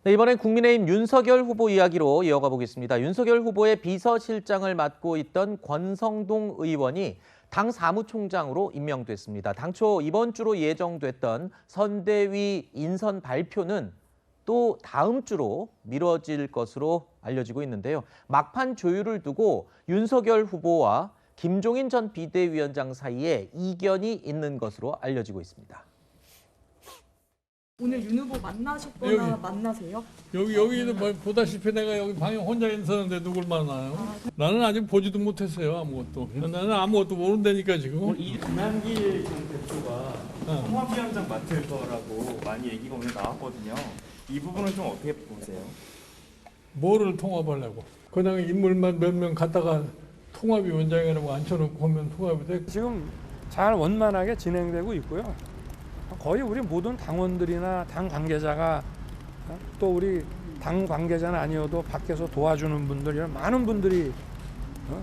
네, 이번엔 국민의힘 윤석열 후보 이야기로 이어가 보겠습니다. 윤석열 후보의 비서실장을 맡고 있던 권성동 의원이 당 사무총장으로 임명됐습니다. 당초 이번 주로 예정됐던 선대위 인선 발표는 또 다음 주로 미뤄질 것으로 알려지고 있는데요. 막판 조율을 두고 윤석열 후보와 김종인 전 비대위원장 사이에 이견이 있는 것으로 알려지고 있습니다. 오늘 윤 후보 만나셨거나 만나세요? 여기도 보다시피 내가 여기 방에 혼자 있었는데 누굴 만나요? 나는 아직 보지도 못했어요, 아무것도. 나는 아무것도 모른다니까 지금. 이 김한길 전 대표가 통합위원장 맡을 거라고 많이 얘기가 오늘 나왔거든요. 이 부분은 좀 어떻게 보세요? 뭐를 통합하려고? 그냥 인물만 몇 명 갖다가 통합위원장이라고 앉혀놓고 하면 통합이 돼? 지금 잘 원만하게 진행되고 있고요. 거의 우리 모든 당원들이나 당 관계자가 또 우리 당 관계자는 아니어도 밖에서 도와주는 분들 이런 많은 분들이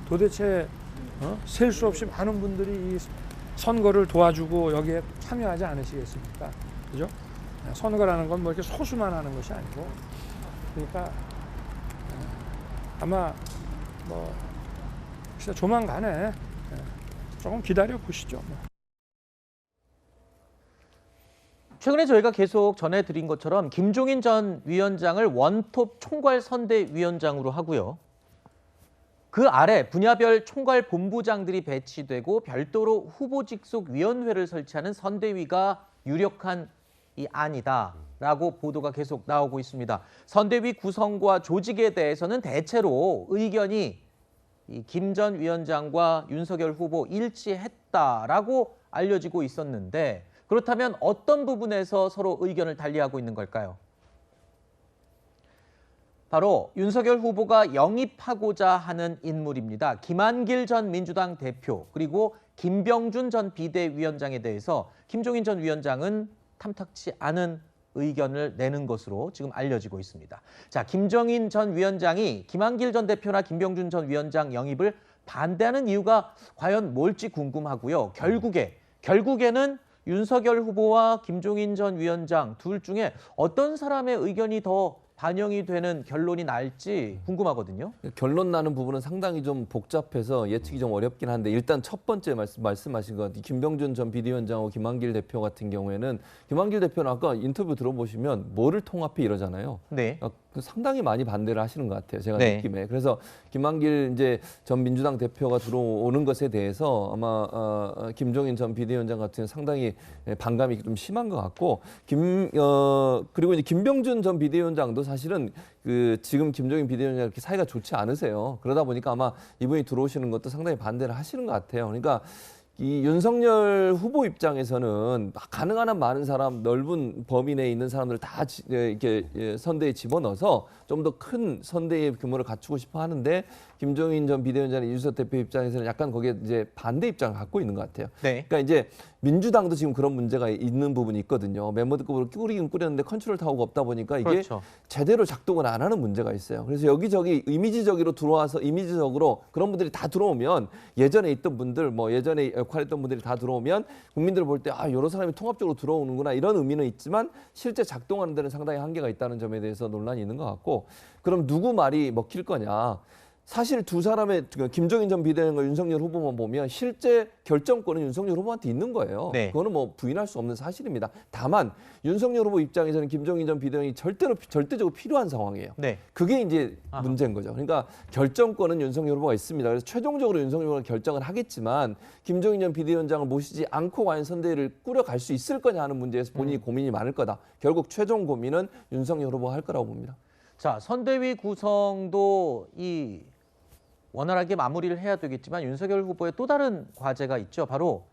도대체 셀 수 없이 많은 분들이 이 선거를 도와주고 여기에 참여하지 않으시겠습니까? 그죠? 선거라는 건 뭐 이렇게 소수만 하는 것이 아니고 그러니까 아마 뭐 진짜 조만간에 조금 기다려 보시죠. 최근에 저희가 계속 전해드린 것처럼 김종인 전 위원장을 원톱 총괄 선대위원장으로 하고요. 그 아래 분야별 총괄 본부장들이 배치되고 별도로 후보 직속 위원회를 설치하는 선대위가 유력한 이 안이다라고 보도가 계속 나오고 있습니다. 선대위 구성과 조직에 대해서는 대체로 의견이 김 전 위원장과 윤석열 후보 일치했다라고 알려지고 있었는데 그렇다면 어떤 부분에서 서로 의견을 달리하고 있는 걸까요? 바로 윤석열 후보가 영입하고자 하는 인물입니다. 김한길 전 민주당 대표 그리고 김병준 전 비대위원장에 대해서 김종인 전 위원장은 탐탁치 않은 의견을 내는 것으로 지금 알려지고 있습니다. 자, 김종인 전 위원장이 김한길 전 대표나 김병준 전 위원장 영입을 반대하는 이유가 과연 뭘지 궁금하고요. 결국에는 윤석열 후보와 김종인 전 위원장 둘 중에 어떤 사람의 의견이 더 반영이 되는 결론이 날지 궁금하거든요. 결론 나는 부분은 상당히 좀 복잡해서 예측이 좀 어렵긴 한데 일단 첫 번째 말씀하신 것 같아요. 김병준 전 비대위원장하고 김한길 대표 같은 경우에는 김한길 대표는 아까 인터뷰 들어보시면 뭐를 통합해 이러잖아요. 네. 상당히 많이 반대를 하시는 것 같아요. 제가 느낌에. 그래서 김한길 이제 전 민주당 대표가 들어오는 것에 대해서 아마 김종인 전 비대위원장 같은 경우는 상당히 반감이 좀 심한 것 같고 그리고 이제 김병준 전 비대위원장도 사실은 지금 김종인 비대위원장 이렇게 사이가 좋지 않으세요. 그러다 보니까 아마 이분이 들어오시는 것도 상당히 반대를 하시는 것 같아요. 그러니까 이 윤석열 후보 입장에서는 가능한 한 많은 사람, 넓은 범위 내에 있는 사람들을 다 이렇게 선대에 집어넣어서 좀 더 큰 선대의 규모를 갖추고 싶어 하는데 김종인 전 비대위원장의 윤석 대표 입장에서는 약간 거기에 이제 반대 입장을 갖고 있는 것 같아요. 네. 그러니까 이제 민주당도 지금 그런 문제가 있는 부분이 있거든요. 멤버들급으로 꾸리긴 꾸렸는데 컨트롤 타워가 없다 보니까 이게 그렇죠. 제대로 작동을 안 하는 문제가 있어요. 그래서 여기저기 이미지적으로 들어와서 이미지적으로 그런 분들이 다 들어오면 예전에 있던 분들 뭐 예전에 역할했던 분들이 다 들어오면 국민들 볼 때 여러 사람이 통합적으로 들어오는구나 이런 의미는 있지만 실제 작동하는 데는 상당히 한계가 있다는 점에 대해서 논란이 있는 것 같고 그럼 누구 말이 먹힐 거냐. 사실 두 사람의 김종인 전 비대위원장과 윤석열 후보만 보면 실제 결정권은 윤석열 후보한테 있는 거예요. 네. 그거는 뭐 부인할 수 없는 사실입니다. 다만 윤석열 후보 입장에서는 김종인 전 비대위원장이 절대적으로 필요한 상황이에요. 네. 그게 이제 문제인 거죠. 그러니까 결정권은 윤석열 후보가 있습니다. 그래서 최종적으로 윤석열 후보가 결정을 하겠지만 김종인 전 비대위원장을 모시지 않고 과연 선대위를 꾸려갈 수 있을 거냐 하는 문제에서 본인이 고민이 많을 거다. 결국 최종 고민은 윤석열 후보가 할 거라고 봅니다. 자, 선대위 구성도 원활하게 마무리를 해야 되겠지만 윤석열 후보의 또 다른 과제가 있죠. 바로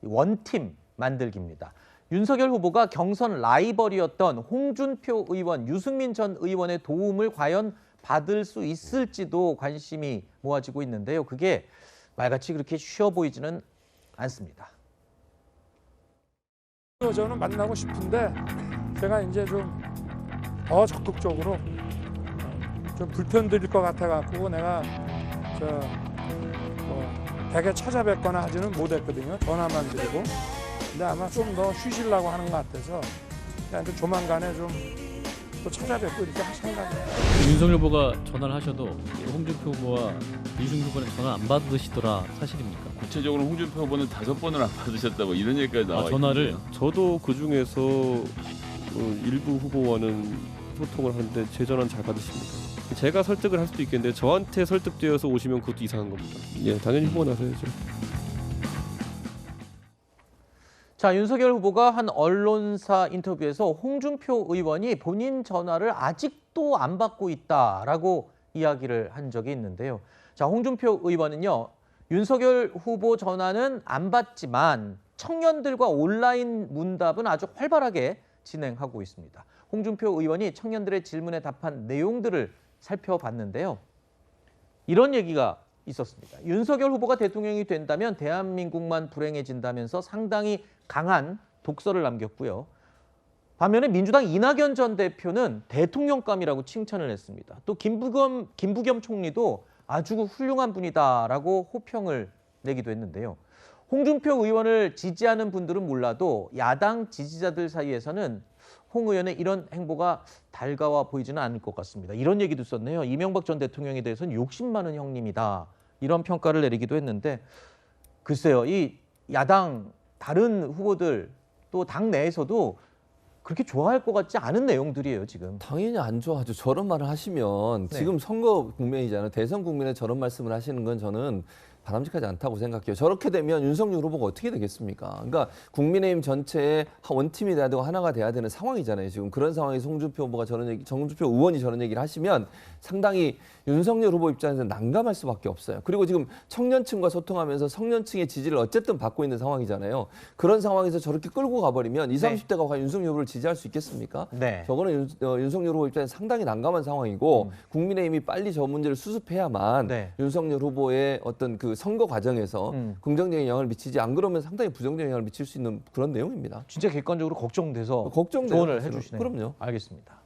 원팀 만들기입니다. 윤석열 후보가 경선 라이벌이었던 홍준표 의원, 유승민 전 의원의 도움을 과연 받을 수 있을지도 관심이 모아지고 있는데요. 그게 말같이 그렇게 쉬워 보이지는 않습니다. 저는 만나고 싶은데 제가 이제 좀 더 적극적으로 좀 불편 드릴 것 같아갖고 내가 댁에 찾아뵙거나 하지는 못했거든요. 전화만 드리고. 근데 아마 좀 더 쉬시려고 하는 것 같아서 그냥 조만간에 좀 또 찾아뵙고 이렇게 할 생각입니다. 윤석열 후보가 전화를 하셔도 홍준표 후보와 이승주 후보는 전화 안 받으시더라. 사실입니까? 구체적으로 홍준표 후보는 5번을 안 받으셨다고 이런 얘기까지 나와 전화를 있거든요. 저도 그 중에서 일부 후보와는 소통을 하는데 제 전화는 잘 받으십니다. 제가 설득을 할 수도 있겠는데 저한테 설득되어서 오시면 그것도 이상한 겁니다. 예, 당연히 후보가 나서야죠. 자, 윤석열 후보가 한 언론사 인터뷰에서 홍준표 의원이 본인 전화를 아직도 안 받고 있다라고 이야기를 한 적이 있는데요. 자, 홍준표 의원은요, 윤석열 후보 전화는 안 받지만 청년들과 온라인 문답은 아주 활발하게 진행하고 있습니다. 홍준표 의원이 청년들의 질문에 답한 내용들을 살펴봤는데요. 이런 얘기가 있었습니다. 윤석열 후보가 대통령이 된다면 대한민국만 불행해진다면서 상당히 강한 독서를 남겼고요. 반면에 민주당 이낙연 전 대표는 대통령감이라고 칭찬을 했습니다. 또 김부겸 총리도 아주 훌륭한 분이다라고 호평을 내기도 했는데요. 홍준표 의원을 지지하는 분들은 몰라도 야당 지지자들 사이에서는 홍 의원의 이런 행보가 달가워 보이지는 않을 것 같습니다. 이런 얘기도 썼네요. 이명박 전 대통령에 대해서는 욕심 많은 형님이다. 이런 평가를 내리기도 했는데 글쎄요. 이 야당 다른 후보들 또 당 내에서도 그렇게 좋아할 것 같지 않은 내용들이에요, 지금. 당연히 안 좋아하죠. 저런 말을 하시면 네. 지금 선거 국면이잖아요. 대선 국면에 저런 말씀을 하시는 건 저는 바람직하지 않다고 생각해요. 저렇게 되면 윤석열 후보가 어떻게 되겠습니까? 그러니까 국민의힘 전체의 원팀이 돼야 되고 하나가 돼야 되는 상황이잖아요. 지금 그런 상황에서 홍준표 후보가 저런 얘기, 홍준표 의원이 저런 얘기를 하시면 상당히 윤석열 후보 입장에서 난감할 수밖에 없어요. 그리고 지금 청년층과 소통하면서 청년층의 지지를 어쨌든 받고 있는 상황이잖아요. 그런 상황에서 저렇게 끌고 가버리면 20, 30대가 과연 윤석열 후보를 지지할 수 있겠습니까? 네. 저거는 윤석열 후보 입장에서 상당히 난감한 상황이고 국민의힘이 빨리 저 문제를 수습해야만 네. 윤석열 후보의 어떤 그 선거 과정에서 긍정적인 영향을 미치지 안 그러면 상당히 부정적인 영향을 미칠 수 있는 그런 내용입니다. 진짜 객관적으로 걱정돼서 걱정돼요. 조언을 해주시네요. 그럼요. 알겠습니다.